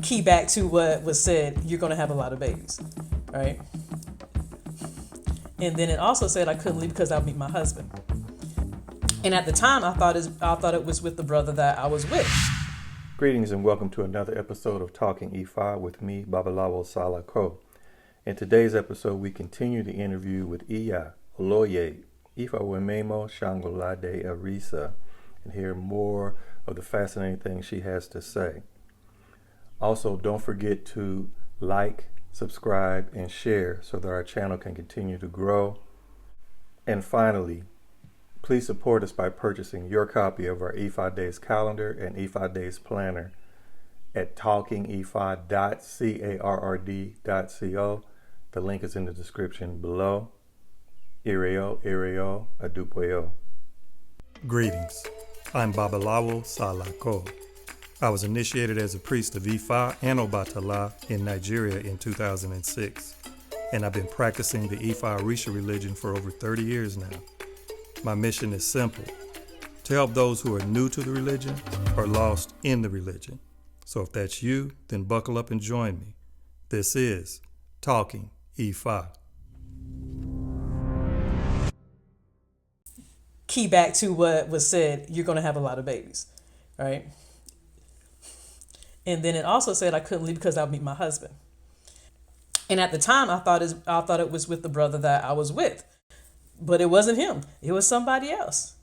key back to what was said, you're going to have a lot of babies, right? And then it also said I couldn't leave because I'll meet my husband. And at the time, I thought it was with the brother that I was with. Greetings and welcome to another episode of TalkingIfa with me, Babalawo Salako. In today's episode, we continue the interview with Iya Oloye Ifawemimo, Sangolade, Aresa, and hear more of the fascinating things she has to say. Also, don't forget to like, subscribe, and share so that our channel can continue to grow. And finally, please support us by purchasing your copy of our IFA Days Calendar and IFA Days Planner at TalkingIfa.carrd.co. The link is in the description below. Ireo, Adupoyo. Greetings. I'm Babalawo Salako. I was initiated as a priest of Ifá and Obatala in Nigeria in 2006, and I've been practicing the Ifá Aresa religion for over 30 years now. My mission is simple: to help those who are new to the religion or lost in the religion. So if that's you, then buckle up and join me. This is Talking Ifa. Key back to what was said, you're going to have a lot of babies, right? And then it also said I couldn't leave because I'll meet my husband. And at the time, I thought it was with the brother that I was with. But it wasn't him. It was somebody else.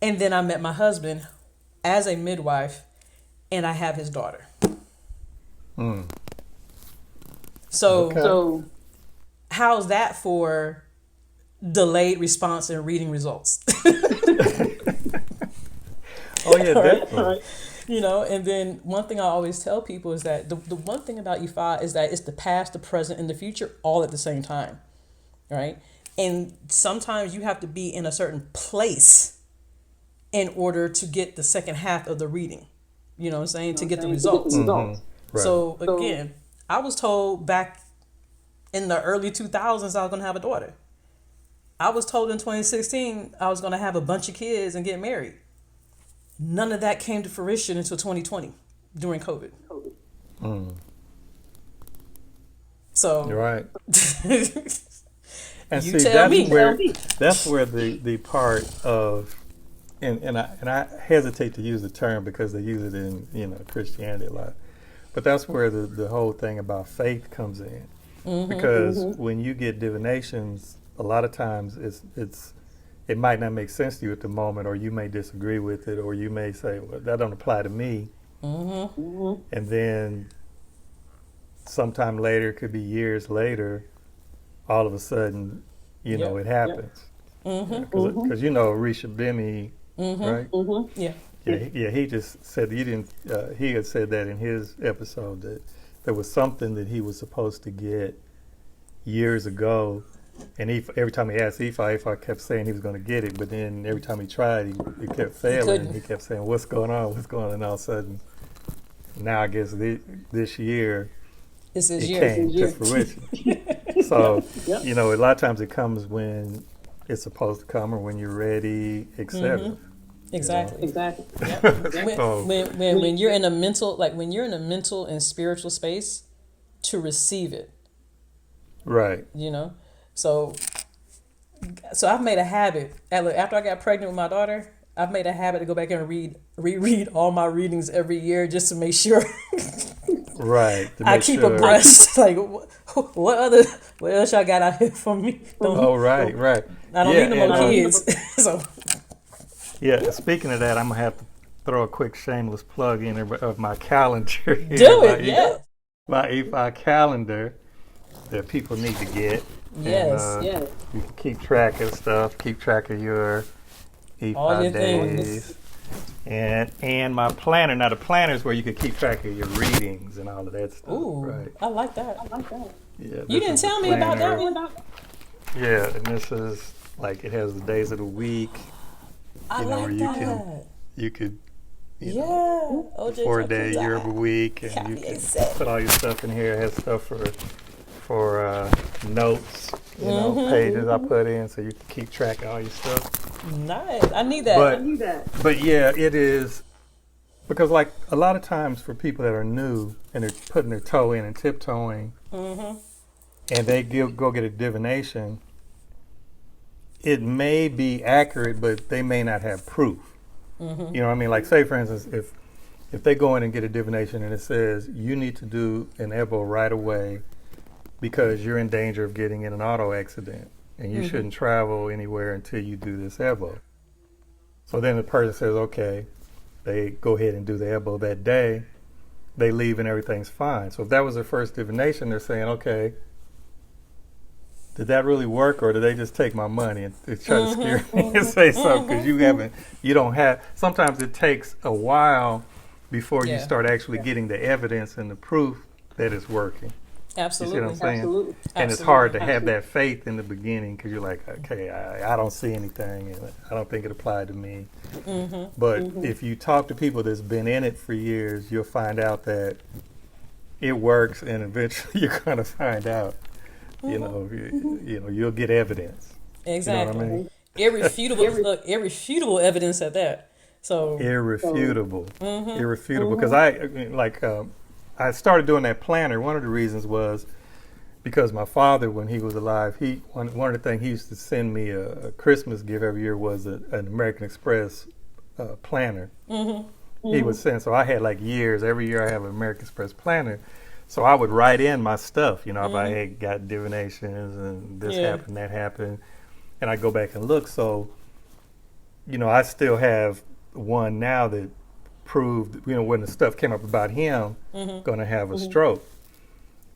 And then I met my husband as a midwife, and I have his daughter. So how's that for delayed response and reading results? Oh, yeah, definitely. Right. You know, and then one thing I always tell people is that the one thing about Ifá is that it's the past, the present, and the future all at the same time, right? And sometimes you have to be in a certain place in order to get the second half of the reading, you know what I'm saying, to get the results. Right. So again, I was told back in the early 2000s I was going to have a daughter. I was told in 2016 I was going to have a bunch of kids and get married. None of that came to fruition until 2020 during COVID. So You're right. And you see, tell that's where the part of, and I hesitate to use the term because they use it in Christianity a lot, but that's where the whole thing about faith comes in, because when you get divinations, a lot of times it might not make sense to you at the moment, or you may disagree with it, or you may say, well, that don't apply to me. And then sometime later, it could be years later, all of a sudden, it happens. Because Risha Bimi, right? Yeah, he just said he had said that in his episode that there was something that he was supposed to get years ago. And every time he asked Ifá kept saying he was going to get it, but then every time he tried, he kept failing. He kept saying, what's going on? And all of a sudden, now I guess this year, it came to fruition. So, a lot of times it comes when it's supposed to come or when you're ready, etc. Exactly. Yep. When you're in a mental, and spiritual space to receive it. Right. So I've made a habit. After I got pregnant with my daughter, I've made a habit to go back and reread all my readings every year just to make sure. Right. I keep abreast. Like, what else y'all got out here for me? Right. I don't need no more kids. So. Yeah. Speaking of that, I'm gonna have to throw a quick shameless plug in of my calendar. Do it. Yeah. My IFA calendar that people need to get. Yes. You can keep track of stuff. Keep track of your IFA days. And my planner. Now the planner is where you can keep track of your readings and all of that stuff. Ooh, right. I like that. Yeah. You didn't tell me about that one. Yeah, and this is like it has the days of the week. I like that. You could. Yeah. 4-day year of a week, and you can put all your stuff in here. It has stuff for notes, pages I put in, so you can keep track of all your stuff. Nice. I need that. But yeah, it is Because like a lot of times for people that are new and they're putting their toe in and tiptoeing, Mm-hmm. and they go get a divination, it may be accurate, but they may not have proof. Mm-hmm. You know what I mean? Like say for instance, if they go in and get a divination and it says you need to do an EBO right away because you're in danger of getting in an auto accident and you shouldn't travel anywhere until you do this EBO. So then the person says, okay, they go ahead and do the EBO that day, they leave and everything's fine. So if that was their first divination, they're saying, okay, did that really work, or did they just take my money and try to scare me and say something? Because you don't have, sometimes it takes a while before you start actually getting the evidence and the proof that it's working. Absolutely. You see what I'm saying? Absolutely. And it's hard to have that faith in the beginning because you're like, okay, I don't see anything and I don't think it applied to me. But if you talk to people that's been in it for years, you'll find out that it works, and eventually you're going to find out. You know, you'll get evidence. Exactly. You know what I mean? Irrefutable evidence at that. So Irrefutable. Irrefutable. Because I started doing that planner. One of the reasons was because my father, when he was alive, one of the things he used to send me a Christmas gift every year was an American Express planner. He would send. So I had like years. Every year I have an American Express planner. So I would write in my stuff, if I had got divinations and this happened, that happened, and I go back and look. So, I still have one now that proved, when the stuff came up about him going to have a stroke.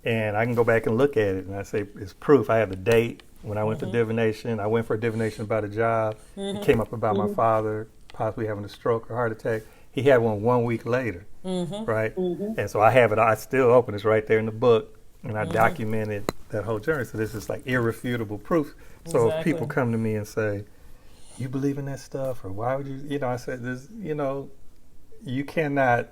And I can go back and look at it, and I say, it's proof. I have the date when I went to divination. I went for a divination about a job. It came up about my father possibly having a stroke or heart attack. He had one week later, right? And so I have it. I still open. It's right there in the book, and I documented that whole journey. So this is like irrefutable proof. So if people come to me and say, "You believe in that stuff?" or "Why would you?" I said, "This, you cannot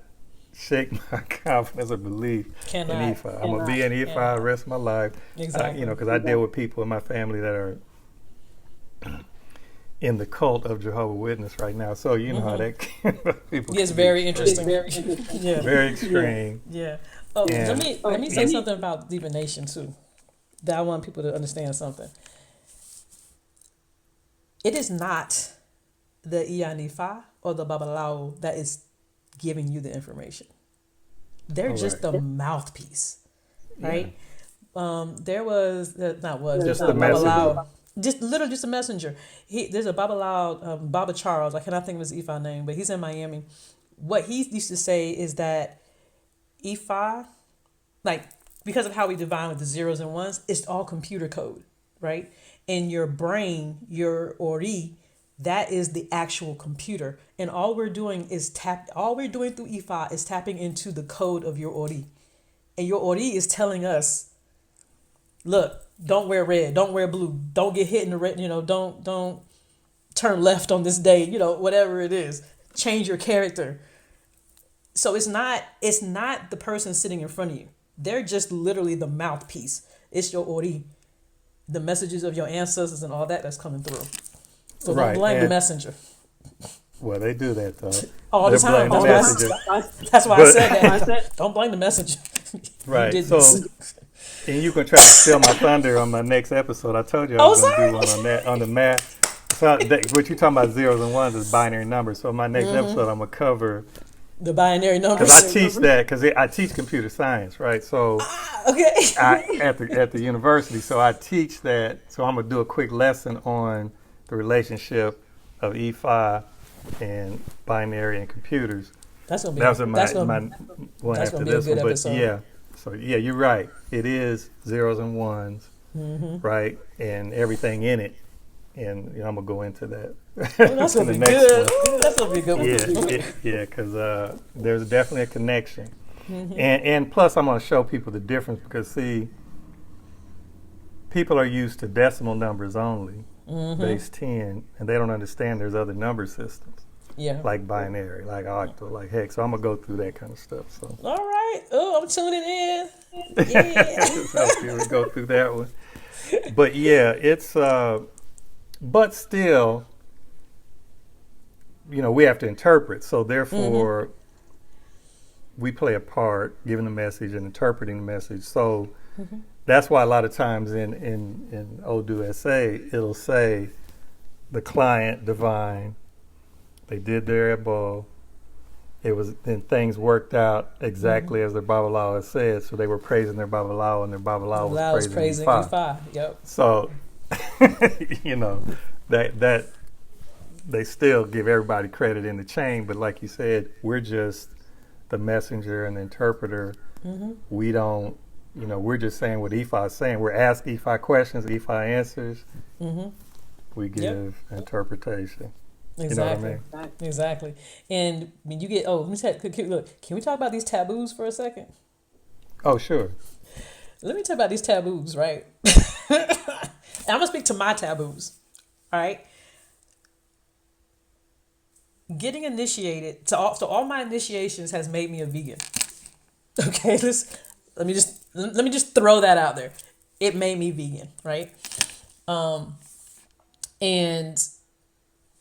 shake my confidence or belief in IFA. I'm gonna be in IFA the rest of my life. Exactly. Because I deal with people in my family that are in the cult of Jehovah's Witness right now. So you know how that people gets very interesting. Very extreme. Yeah. Oh, let me say something about divination too. That I want people to understand something. It is not the Iya Ifa or the Babalawo that is giving you the information. They're just the mouthpiece, right? There was just the messenger. Just a messenger. There's a Babalawo, Baba Charles. I cannot think of his Ifa name, but he's in Miami. What he used to say is that Ifa, like because of how we divine with the zeros and ones, it's all computer code, right? In your brain, your Ori, that is the actual computer, and all we're doing through Ifa is tapping into the code of your Ori, and your Ori is telling us, look, don't wear red, don't wear blue, don't get hit in the red, don't turn left on this day, whatever it is, change your character. So it's not the person sitting in front of you. They're just literally the mouthpiece. It's your Ori, the messages of your ancestors and all that's coming through. So don't blame the messenger. Well, they do that though. All the time. The messenger. That's why I said that. Don't blame the messenger. Right. And you can try to steal my thunder on my next episode. I told you I was going to do one on that, on the math. So what you're talking about, zeros and ones, is binary numbers. So my next episode, I'm going to cover the binary numbers. Because I teach that, because I teach computer science, right? So at the university, so I teach that. So I'm going to do a quick lesson on the relationship of IFA and binary and computers. That's going to be one after this one. But so you're right. It is zeros and ones, right? And everything in it. And I'm gonna go into that. That's gonna be good. That's gonna be a good one. Yeah, because there's definitely a connection. And plus, I'm gonna show people the difference because see, people are used to decimal numbers only, base 10, and they don't understand there's other number systems. Yeah. Like binary, like octal, like hex. So I'm gonna go through that kind of stuff. So. All right. Oh, I'm tuning in. Yeah. So we go through that one. But yeah, it's but still, we have to interpret. So therefore, we play a part giving the message and interpreting the message. So that's why a lot of times in Odu SA, it'll say the client divine, they did their ebo. It was, and things worked out exactly as their Babalawo had said. So they were praising their Babalawo, and their Babalawo was praising Ifá. Yep. So, you know, that they still give everybody credit in the chain, but like you said, we're just the messenger and the interpreter. We don't, you know, we're just saying what Ifá is saying. We're asked Ifá questions, Ifá answers. We give interpretation. Exactly. You know what I mean? Exactly. And when you get, let me look, can we talk about these taboos for a second? Oh, sure. Let me talk about these taboos, right? And I'm going to speak to my taboos, all right? Getting initiated, to all my initiations has made me a vegan. Okay, let me just throw that out there. It made me vegan, right? And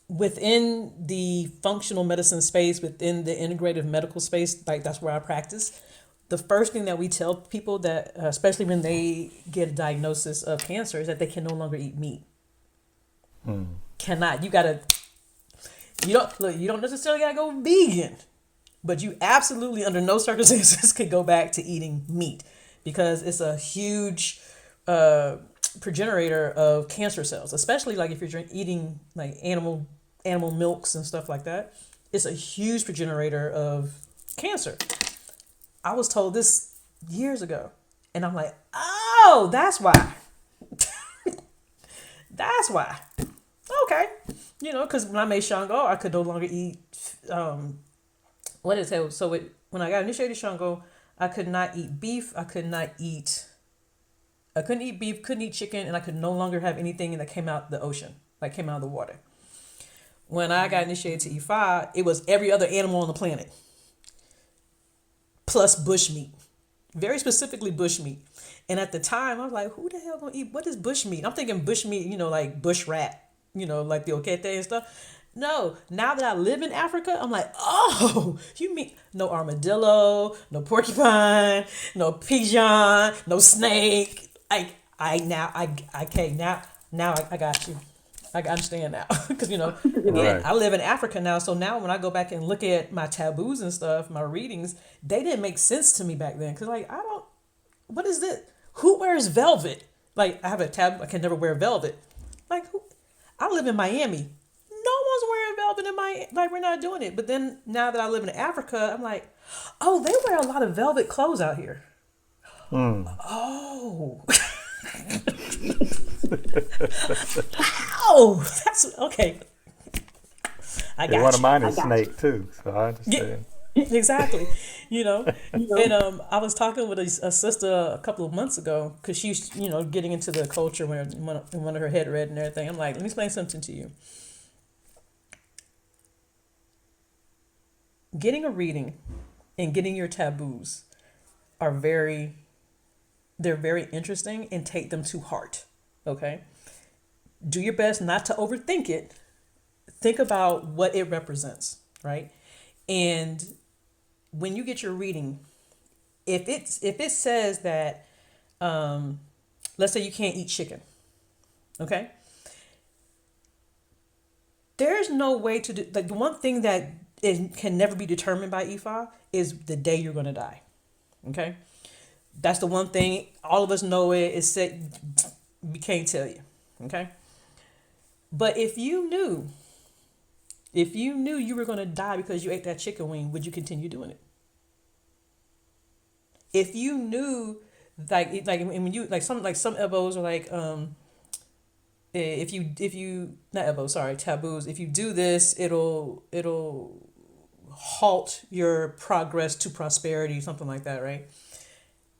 within the functional medicine space, within the integrative medical space, like that's where I practice. The first thing that we tell people that, especially when they get a diagnosis of cancer, is that they can no longer eat meat. Cannot. You don't necessarily gotta go vegan, but you absolutely, under no circumstances, can go back to eating meat, because it's a huge progenitor of cancer cells, especially like if you're eating like animal milks and stuff like that. It's a huge progenitor of cancer. I was told this years ago, and I'm like, oh, that's why. That's why. Okay. You know, because when I made Sango, I could no longer eat, when I got initiated Sango, I could not eat beef. I couldn't eat beef, couldn't eat chicken, and I could no longer have anything that came out the ocean, like came out of the water. When I got initiated to Ifá, it was every other animal on the planet, plus bushmeat, very specifically bushmeat. And at the time, I was like, who the hell gonna eat, what is bushmeat? I'm thinking bushmeat, you know, like bush rat, you know, like the okete and stuff. No, now that I live in Africa, I'm like, oh, you mean no armadillo, no porcupine, no pigeon, no snake. I got you. I understand now. Because, you know, again, right. I live in Africa now. So now when I go back and look at my taboos and stuff, my readings, they didn't make sense to me back then. Because, like, what is this? Who wears velvet? Like, I have a taboo, I can never wear velvet. Like, I live in Miami. No one's wearing velvet in like, we're not doing it. But then now that I live in Africa, I'm like, oh, they wear a lot of velvet clothes out here. Oh. Oh, that's okay. One of mine is snake too, so I understand. Yeah, exactly. You know, and I was talking with a sister a couple of months ago, because she's, you know, getting into the culture when one of her head read and everything. I'm like, let me explain something to you. Getting a reading and getting your taboos are very interesting, and take them to heart. Okay? Do your best not to overthink it. Think about what it represents, right? And when you get your reading, if it says that, let's say you can't eat chicken, okay? There's no way to do, like, the one thing that can never be determined by Ifá is the day you're going to die, okay? That's the one thing all of us know. It's said, we can't tell you, okay? But if you knew you were going to die because you ate that chicken wing, would you continue doing it? If you knew, like when you some ebos are like, if you not ebos, sorry, taboos. If you do this, it'll halt your progress to prosperity, something like that, right?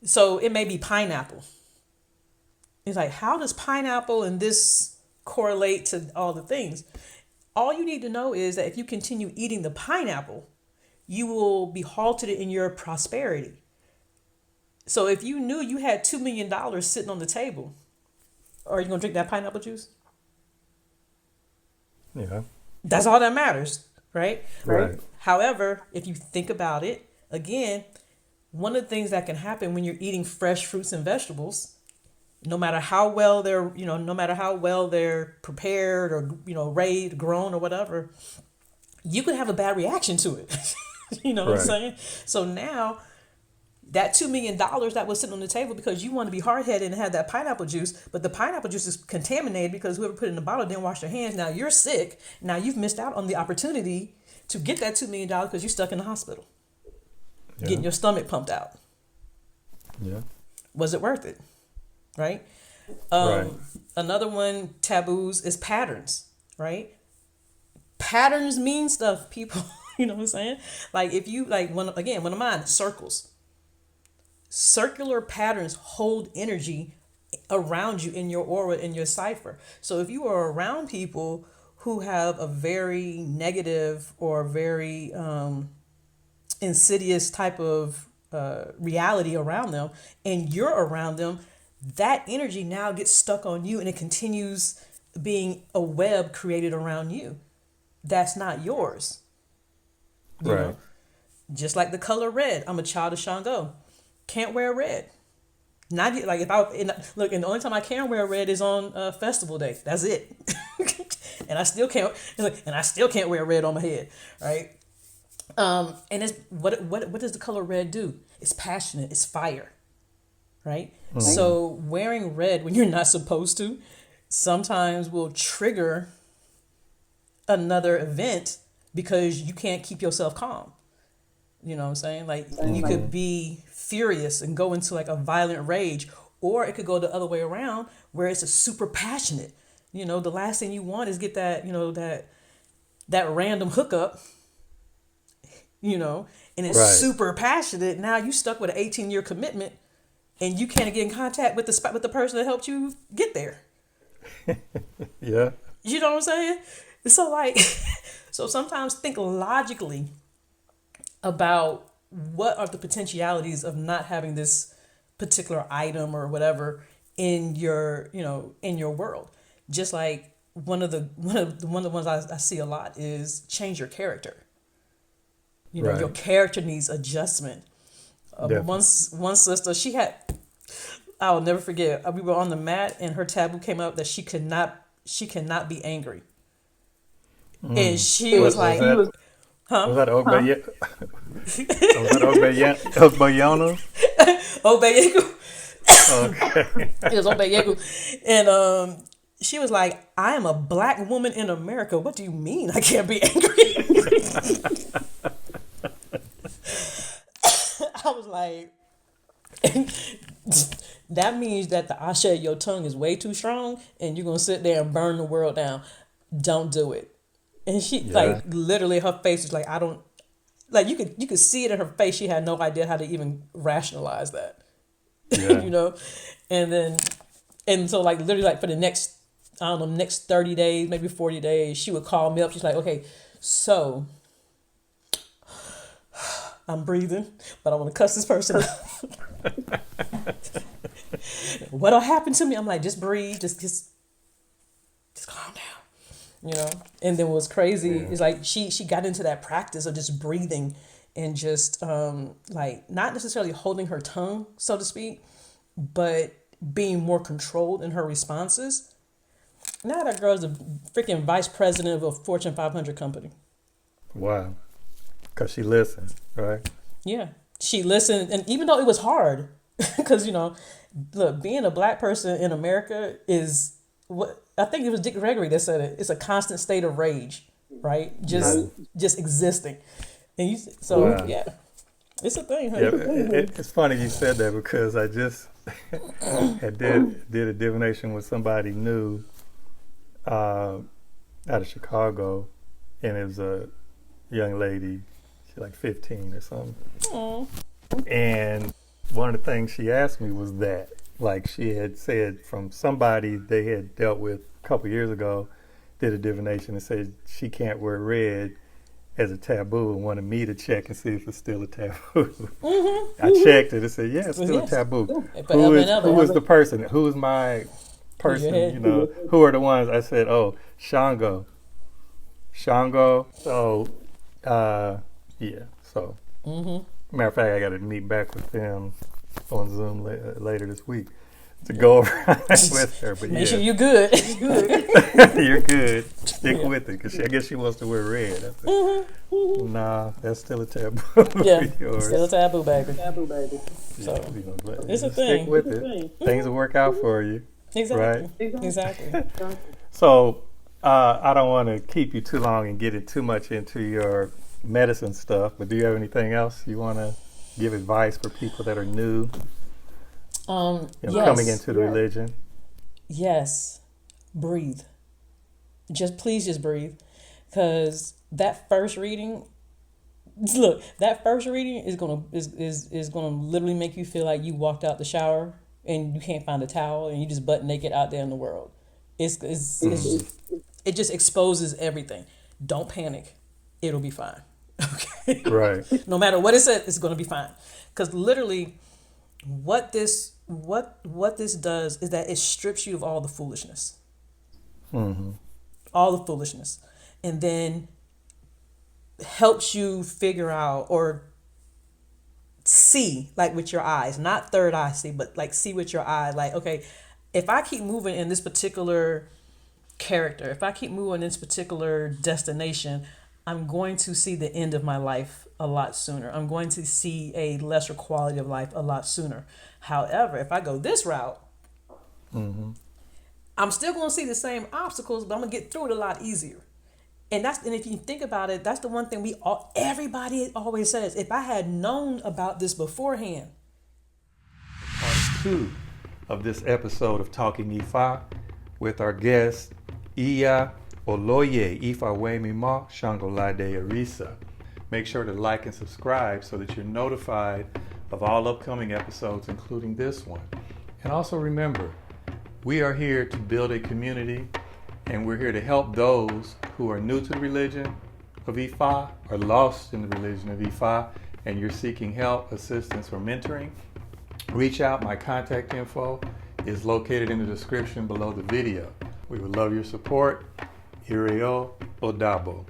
So it may be pineapple. It's like, how does pineapple and this correlate to all the things? All you need to know is that if you continue eating the pineapple, you will be halted in your prosperity. So if you knew you had $2 million sitting on the table, are you going to drink that pineapple juice? Yeah. That's all that matters, right? Right. However, if you think about it, again, one of the things that can happen when you're eating fresh fruits and vegetables, no matter how well they're, no matter how well they're prepared or, raised, grown or whatever, you could have a bad reaction to it. You know what I'm saying? So now that $2 million that was sitting on the table because you want to be hard-headed and have that pineapple juice, but the pineapple juice is contaminated because whoever put it in the bottle didn't wash their hands. Now you're sick. Now you've missed out on the opportunity to get that $2 million because you're stuck in the hospital, getting your stomach pumped out. Yeah. Was it worth it? Right? Another one, taboos, is patterns, right? Patterns mean stuff, people. You know what I'm saying? Like if you, one of mine, circles. Circular patterns hold energy around you in your aura, in your cipher. So if you are around people who have a very negative or very insidious type of reality around them, and you're around them, that energy now gets stuck on you and it continues being a web created around you. That's not yours. You know? Just like the color red. I'm a child of Sango. Can't wear red. Not like if I look, and the only time I can wear red is on festival day. That's it. And I still can't wear red on my head, right? And it's what does the color red do? It's passionate. It's fire, right? Mm-hmm. So wearing red when you're not supposed to sometimes will trigger another event because you can't keep yourself calm. You know what I'm saying? Like you could be furious and go into like a violent rage, or it could go the other way around where it's a super passionate. The last thing you want is get that, that random hookup, and it's super passionate. Now you stuck with an 18-year commitment and you can't get in contact with the person that helped you get there. Yeah. You know what I'm saying? So so sometimes think logically about what are the potentialities of not having this particular item or whatever in your, in your world. Just like one of the ones I see a lot is change your character. Your character needs adjustment. One sister, I will never forget. We were on the mat and her taboo came up that she cannot be angry. And she was like, was that Ogbayano? Obayegu. Okay. It was Obayegu. And she was like, I am a black woman in America. What do you mean I can't be angry? I was like, that means that the ashe of your tongue is way too strong and you're going to sit there and burn the world down. Don't do it. And she literally her face was like, I don't, like you could see it in her face. She had no idea how to even rationalize that, and so like literally like for the next, I don't know, next 30 days, maybe 40 days, she would call me up. She's like, okay, so I'm breathing, but I want to cuss this person out. What'll happen to me? I'm like, just breathe, just calm down. And then what's crazy is like she got into that practice of just breathing and just like not necessarily holding her tongue, so to speak, but being more controlled in her responses. Now that girl's a freaking vice president of a Fortune 500 company. Wow. Because she listened, right? Yeah. She listened. And even though it was hard, because, look, being a black person in America is what I think it was Dick Gregory that said it. It's a constant state of rage, right? Just existing. And it's a thing. Huh? Yeah, it's funny you said that because I just did a divination with somebody new out of Chicago, and it was a young lady. She's like 15 or something. Aww. And one of the things she asked me was that. Like she had said from somebody they had dealt with a couple years ago, did a divination and said she can't wear red as a taboo and wanted me to check and see if it's still a taboo. Mm-hmm. I checked it and said, yeah, it's still a taboo. Who is the person? Who is my person? Who are the ones? I said, oh, Sango. So, So Matter of fact, I got to meet back with them on Zoom later this week to go over with her. But Make sure you're good. you're good. Stick with it, because I guess she wants to wear red. I said, nah, that's still a taboo. Yeah, still a taboo, baby. So it's a thing. Stick with it. Things will work out for you. Exactly. Right? Exactly. So I don't want to keep you too long and get it too much into your medicine stuff, but do you have anything else you want to give advice for people that are new, Yes. coming into the religion? Yes. Breathe. Please just breathe. Because that first reading, look, that first reading is gonna literally make you feel like you walked out the shower and you can't find a towel and you just butt naked out there in the world. It just exposes everything. Don't panic. It'll be fine. Okay. Right. No matter what it says, it's gonna be fine. Because literally, what this does is that it strips you of all the foolishness. Mm-hmm. All the foolishness. And then helps you figure out or see, like, with your eyes, not third eye see, but like see with your eyes, like, okay, if I keep moving in this particular character, if I keep moving in this particular destination, I'm going to see the end of my life a lot sooner. I'm going to see a lesser quality of life a lot sooner. However, if I go this route, I'm still going to see the same obstacles, but I'm going to get through it a lot easier. And if you think about it, that's the one thing everybody always says. If I had known about this beforehand. Part 2 of this episode of Talking Ifa with our guest, Iya Oloye Ifawemimo, Sangolade Aresa. Make sure to like and subscribe so that you're notified of all upcoming episodes, including this one. And also remember, we are here to build a community, and we're here to help those who are new to the religion of Ifa or lost in the religion of Ifa, and you're seeking help, assistance, or mentoring. Reach out. My contact info is located in the description below the video. We would love your support. Ireo Odabo.